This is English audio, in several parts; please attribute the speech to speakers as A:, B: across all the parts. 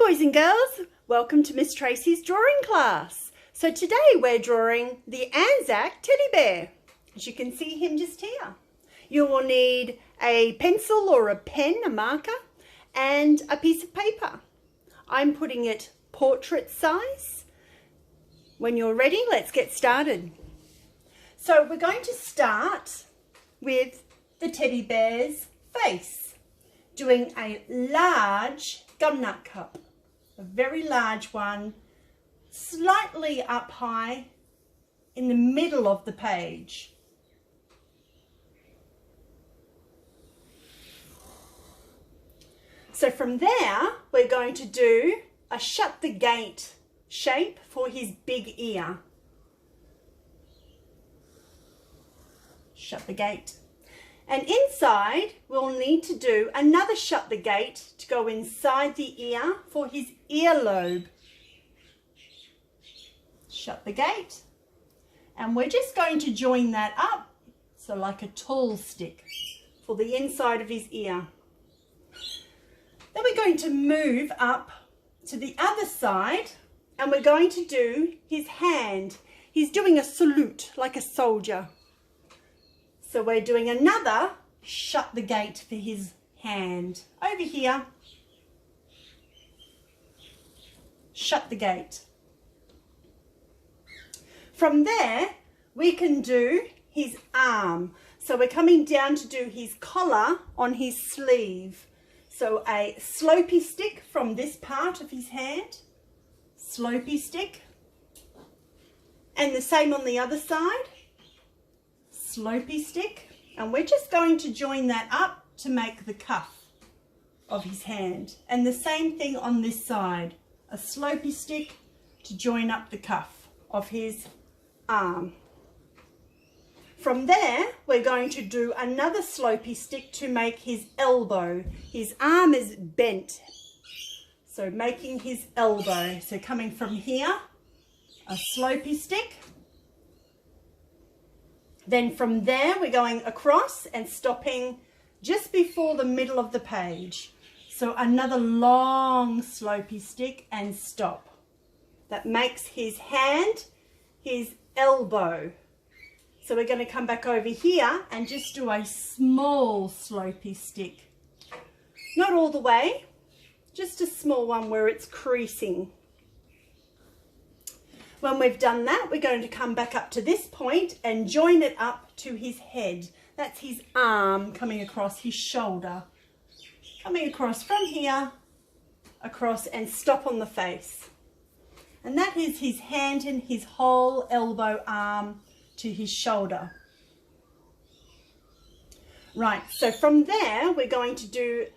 A: Boys and girls, welcome to Miss Tracy's drawing class. So today we're drawing the ANZAC teddy bear. As you can see him just here. You will need a pencil or a pen, a marker, and a piece of paper. I'm putting it portrait size. When you're ready, let's get started. So we're going to start with the teddy bear's face, doing a large gumnut cup, a very large one, slightly up high in the middle of the page. So from there, we're going to do a shut the gate shape for his big ear. Shut the gate. And inside, we'll need to do another shut the gate to go inside the ear for his earlobe. Shut the gate. And we're just going to join that up, so like a tall stick for the inside of his ear. Then we're going to move up to the other side and we're going to do his hand. He's doing a salute like a soldier. So we're doing another shut the gate for his hand. Over here. Shut the gate. From there, we can do his arm. So we're coming down to do his collar on his sleeve. So a slopey stick from this part of his hand. Slopey stick. And the same on the other side. Slopey stick, and we're just going to join that up to make the cuff of his hand, and the same thing on this side, a slopey stick to join up the cuff of his arm. From there we're going to do another slopey stick to make his elbow. His arm is bent, so making his elbow. So coming from here, a slopey stick. Then from there, we're going across and stopping just before the middle of the page. So another long slopey stick and stop. That makes his hand, his elbow. So we're going to come back over here and just do a small slopey stick. Not all the way, just a small one where it's creasing. When we've done that, we're going to come back up to this point and join it up to his head. That's his arm coming across his shoulder. Coming across from here, across and stop on the face. And that is his hand and his whole elbow arm to his shoulder. Right, so from there, we're going to do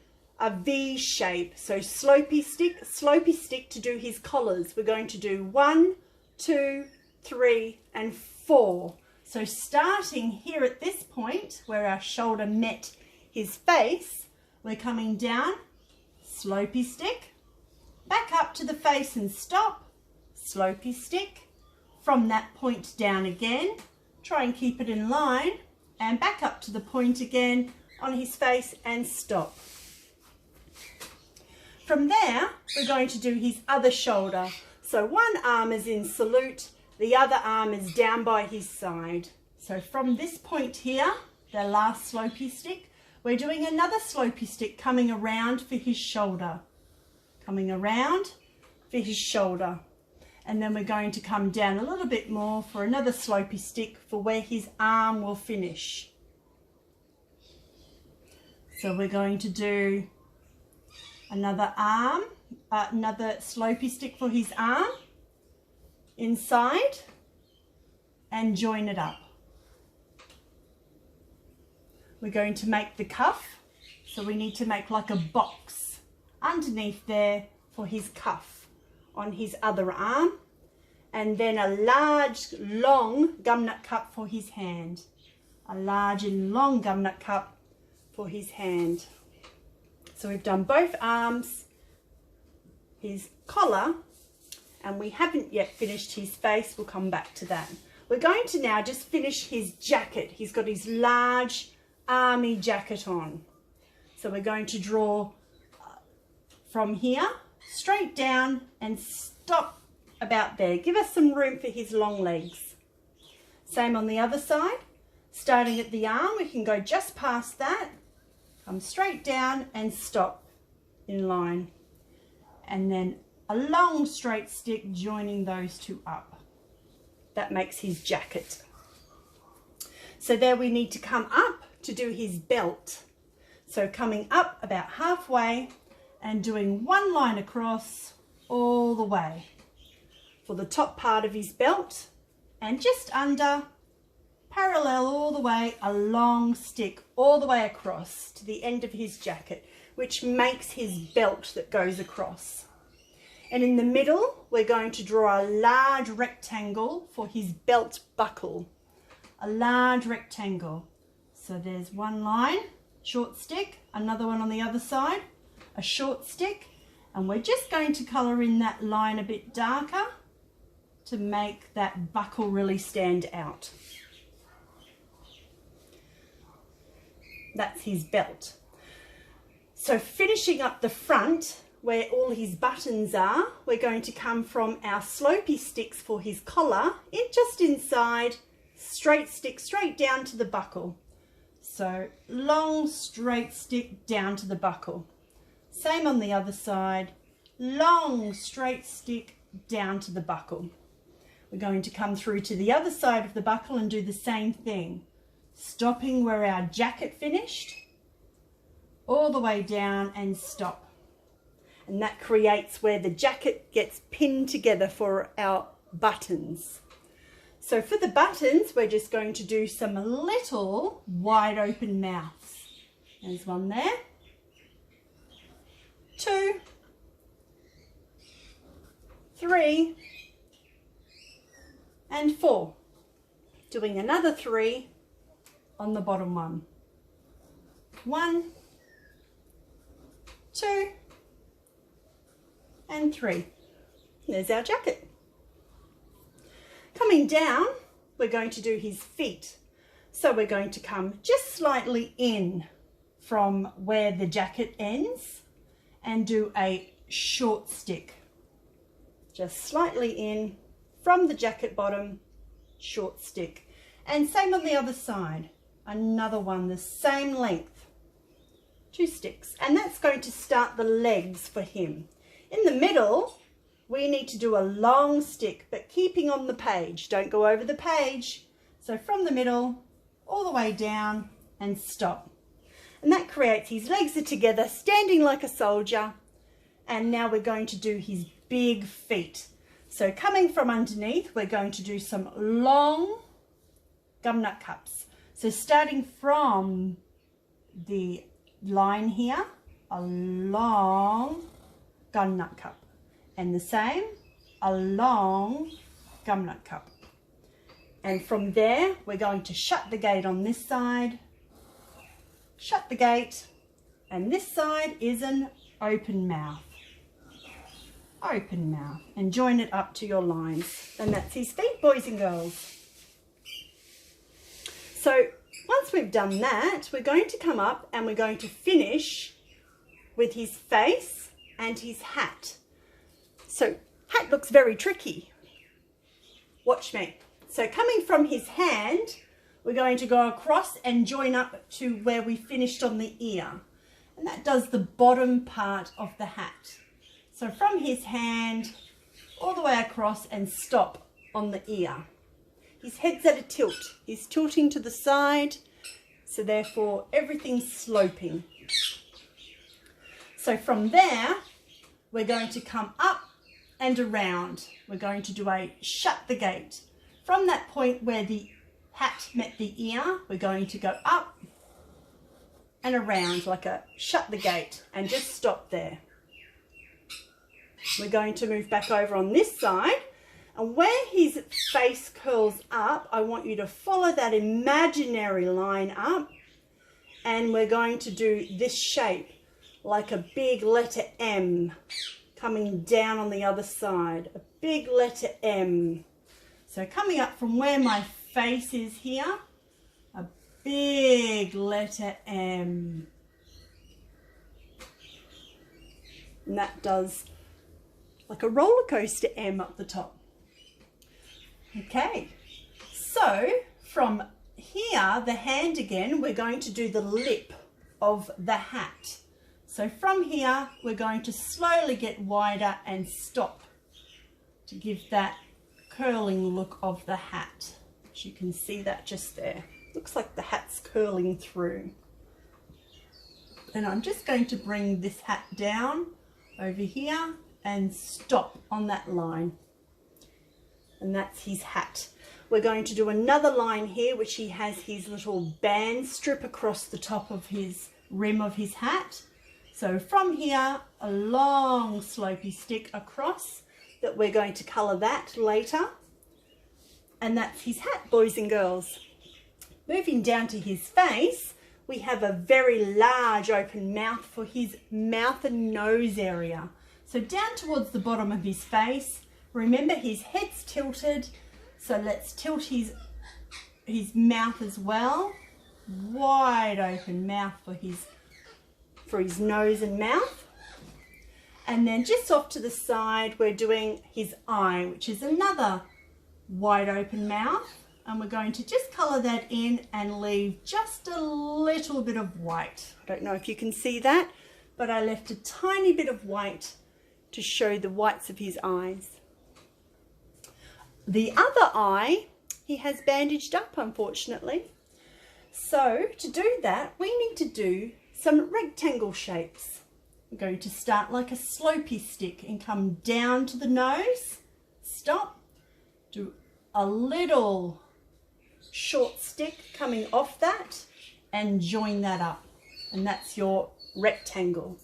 A: a V shape. So slopey stick to do his collars. We're going to do 1, 2, 3, and 4. So starting here at this point where our shoulder met his face, we're coming down, slopey stick, back up to the face and stop, slopey stick, from that point down again, try and keep it in line, and back up to the point again on his face and stop. From there, we're going to do his other shoulder. So one arm is in salute, the other arm is down by his side. So from this point here, the last slopey stick, we're doing another slopey stick coming around for his shoulder. Coming around for his shoulder. And then we're going to come down a little bit more for another slopey stick for where his arm will finish. So we're going to do another arm. Another slopey stick for his arm inside and join it up. We're going to make the cuff, so we need to make like a box underneath there for his cuff on his other arm, and then a large long gumnut cup for his hand. A large and long gumnut cup for his hand. So we've done both arms, his collar, and we haven't yet finished his face. We'll come back to that. We're going to now just finish his jacket. He's got his large army jacket on. So we're going to draw from here straight down and stop about there. Give us some room for his long legs. Same on the other side. Starting at the arm, we can go just past that, come straight down and stop in line. And then a long straight stick joining those two up. That makes his jacket. So there we need to come up to do his belt. So coming up about halfway and doing one line across all the way for the top part of his belt, and just under, parallel all the way, a long stick all the way across to the end of his jacket, which makes his belt that goes across. And in the middle, we're going to draw a large rectangle for his belt buckle. A large rectangle. So there's one line, short stick, another one on the other side, a short stick, and we're just going to colour in that line a bit darker to make that buckle really stand out. That's his belt. So finishing up the front, where all his buttons are, we're going to come from our slopey sticks for his collar, just inside, straight stick straight down to the buckle. So long straight stick down to the buckle. Same on the other side, long straight stick down to the buckle. We're going to come through to the other side of the buckle and do the same thing, stopping where our jacket finished, all the way down and stop. And that creates where the jacket gets pinned together for our buttons. So for the buttons, we're just going to do some little wide open mouths. There's one there, 2, 3, and 4. Doing another 3 on the bottom one. 1, 2, and 3. There's our jacket. Coming down, we're going to do his feet. So we're going to come just slightly in from where the jacket ends and do a short stick. Just slightly in from the jacket bottom, short stick. And same on the other side. Another one the same length. 2 sticks. And that's going to start the legs for him. In the middle, we need to do a long stick, but keeping on the page. Don't go over the page. So from the middle, all the way down and stop. And that creates his legs are together, standing like a soldier. And now we're going to do his big feet. So coming from underneath, we're going to do some long gumnut cups. So starting from the line here, a long gumnut cup, and the same, a long gumnut cup. And from there, we're going to shut the gate on this side, shut the gate, and this side is an open mouth. Open mouth, and join it up to your lines. And that's his feet, boys and girls. So once we've done that, we're going to come up and we're going to finish with his face and his hat. So hat looks very tricky. Watch me. So coming from his hand, we're going to go across and join up to where we finished on the ear. And that does the bottom part of the hat. So from his hand, all the way across and stop on the ear. His head's at a tilt. He's tilting to the side, so therefore everything's sloping. So from there, we're going to come up and around. We're going to do a shut the gate. From that point where the hat met the ear, we're going to go up and around like a shut the gate and just stop there. We're going to move back over on this side, and where his face curls up, I want you to follow that imaginary line up, and we're going to do this shape like a big letter M coming down on the other side, a big letter M. So coming up from where my face is here, a big letter M. And that does like a roller coaster M up the top. Okay, so from here, the hand again, we're going to do the lip of the hat. So from here, we're going to slowly get wider and stop to give that curling look of the hat. As you can see that just there. Looks like the hat's curling through. And I'm just going to bring this hat down over here and stop on that line. And that's his hat. We're going to do another line here, which he has his little band strip across the top of his rim of his hat. So from here, a long slopey stick across that we're going to colour that later. And that's his hat, boys and girls. Moving down to his face, we have a very large open mouth for his mouth and nose area. So down towards the bottom of his face, remember his head's tilted, so let's tilt his mouth as well. Wide open mouth for his nose and mouth. And then just off to the side, we're doing his eye, which is another wide open mouth. And we're going to just colour that in and leave just a little bit of white. I don't know if you can see that, but I left a tiny bit of white to show the whites of his eyes. The other eye, he has bandaged up, unfortunately. So to do that, we need to do some rectangle shapes. We're going to start like a slopey stick and come down to the nose, stop, do a little short stick coming off that and join that up, and that's your rectangle.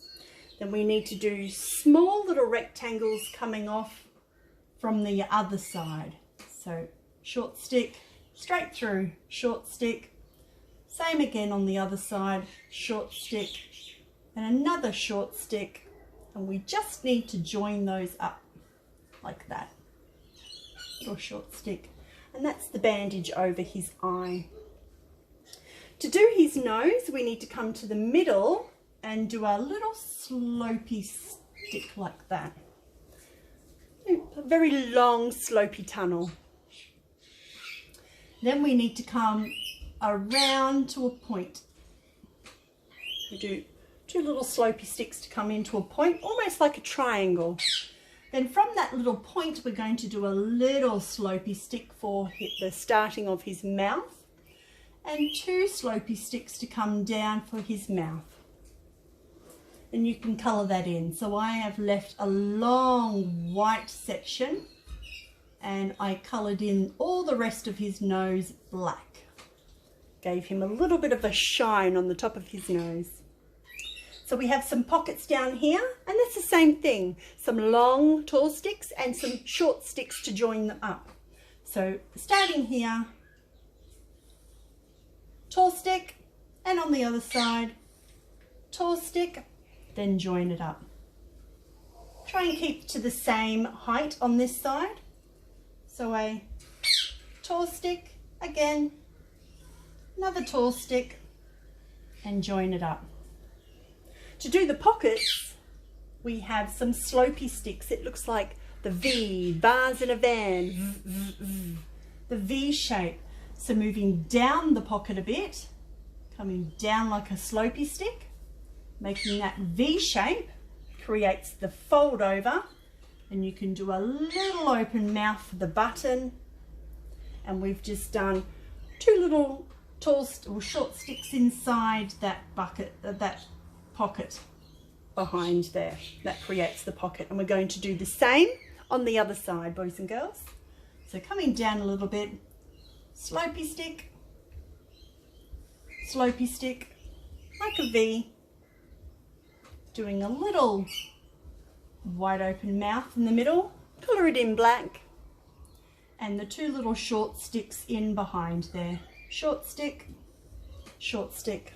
A: Then we need to do small little rectangles coming off from the other side. So short stick, straight through, short stick, same again on the other side, short stick and another short stick, and we just need to join those up like that, little short stick. And that's the bandage over his eye. To do his nose, we need to come to the middle and do a little slopey stick like that. A very long slopey tunnel. Then we need to come around to a point. We do two little slopey sticks to come into a point, almost like a triangle. Then from that little point, we're going to do a little slopey stick for the starting of his mouth, and two slopey sticks to come down for his mouth. And you can colour that in. So I have left a long white section and I coloured in all the rest of his nose black. Gave him a little bit of a shine on the top of his nose. So we have some pockets down here, and that's the same thing. Some long tall sticks and some short sticks to join them up. So starting here, tall stick, and on the other side, tall stick, then join it up. Try and keep to the same height on this side. So a tall stick, again, another tall stick, and join it up. To do the pockets, we have some slopey sticks. It looks like the V, vase in a van, the V shape. So moving down the pocket a bit, coming down like a slopey stick, making that V shape, creates the fold over, and you can do a little open mouth for the button. And we've just done two little tall or short sticks inside that bucket, that pocket behind there. That creates the pocket, and we're going to do the same on the other side, boys and girls. So coming down a little bit, slopey stick, like a V, doing a little wide open mouth in the middle, colour it in black, and the two little short sticks in behind there. Short stick, short stick.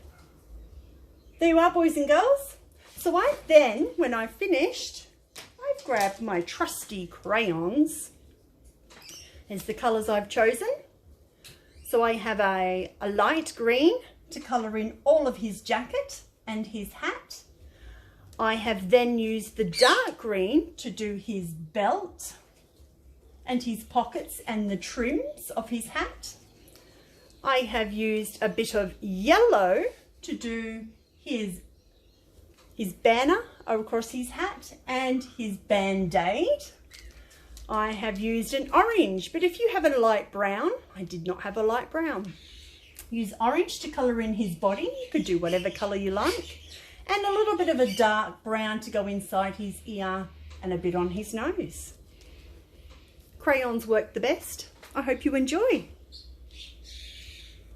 A: There you are, boys and girls. So I then, when I finished, I've grabbed my trusty crayons. There's the colours I've chosen. So I have a light green to colour in all of his jacket and his hat. I have then used the dark green to do his belt and his pockets and the trims of his hat. I have used a bit of yellow to do his banner across his hat and his band-aid. I have used an orange, but if you have a light brown, I did not have a light brown. Use orange to colour in his body. You could do whatever colour you like. And a little bit of a dark brown to go inside his ear and a bit on his nose. Crayons work the best. I hope you enjoy.